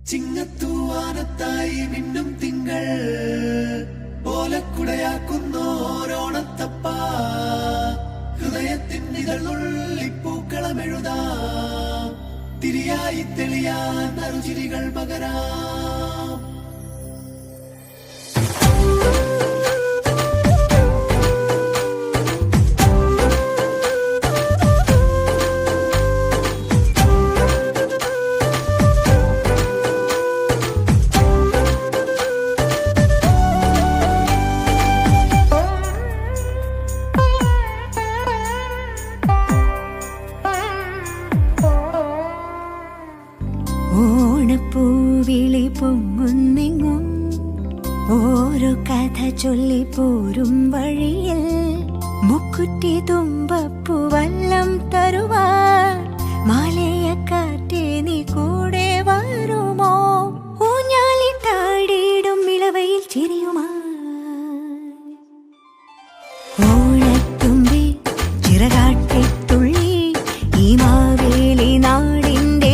ചിങ്ങത്തൂവാനത്തായി മിന്നും തിങ്കൾ ഓലക്കുടയാക്കുന്നോരോണത്തപ്പ ഹൃദയത്തിൻ ഇതളുള്ളിപ്പൂക്കളമെഴുതാം തിരിയായി തെളിയാൻ നറുചിരികൾ പകരാം. ഓണപ്പൂവിളി പൊങ്ങുന്നെങ്ങും ഓരോ കഥ ചൊല്ലി പോരും വഴിയിൽ മുക്കുറ്റി തുമ്പപ്പൂവല്ലം തരുവാൻ മാലയക്കാറ്റേ നീ കൂടെ വരുമോ? ഊഞ്ഞാലിട്ടാടിയിടും ഇളവയിൽ ചിരിയുമാ ഓണത്തുമ്പി ചിറകാട്ടിത്തുള്ളി ഈ മാവേലി നാടിന്റെ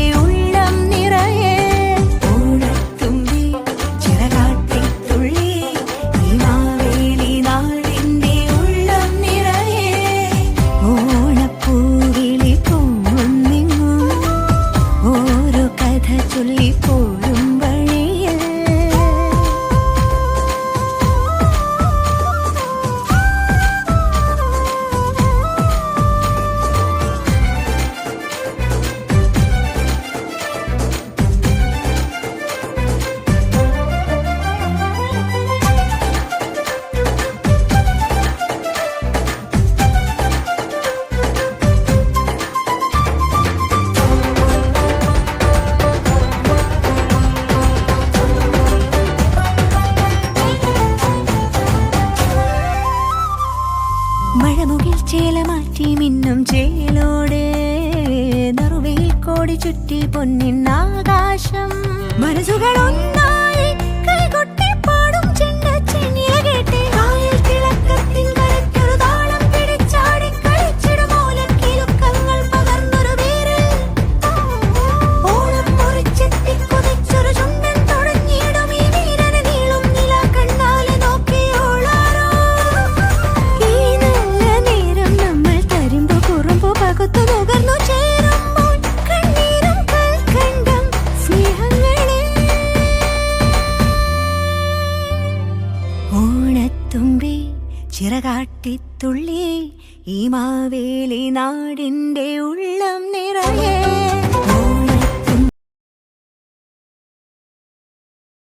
മഴമുകിൽ ചേല മാറ്റി മിന്നും ചേലോടെ നറുവയിൽ കോടി ചുറ്റി പൊന്നിന്നാകാശം മനസ്സുകൾ ഒന്നായി കൈകൊട്ടി പാടും ചെണ്ടച്ചെന്നിയ കേട്ടെ കായൽ തിളക്കത്തിൻ കരയ്ക്കൊരു താളം പിടിച്ചാടി കളിച്ചിടും ഓലക്കിലുക്കങ്ങൾ പകർന്നൊരു പേര് ഓണം മുറിച്ചെത്തി കുതിച്ചൊരു ചുണ്ടൻ തുടങ്ങിയിടും ഈ വീരന് നീളും നില കണ്ണാലെ നോക്കിയോളാരോ പകുത്തു നുകർന്നു ചേരുമ്പോൾ കണ്ണീരും കൽക്കണ്ടം സ്നേഹങ്ങളെ ഓണത്തുമ്പി ചിറകാട്ടിത്തുള്ളി ഈ മാവേലി നാടിന്റെ ഉള്ളം നിറയെ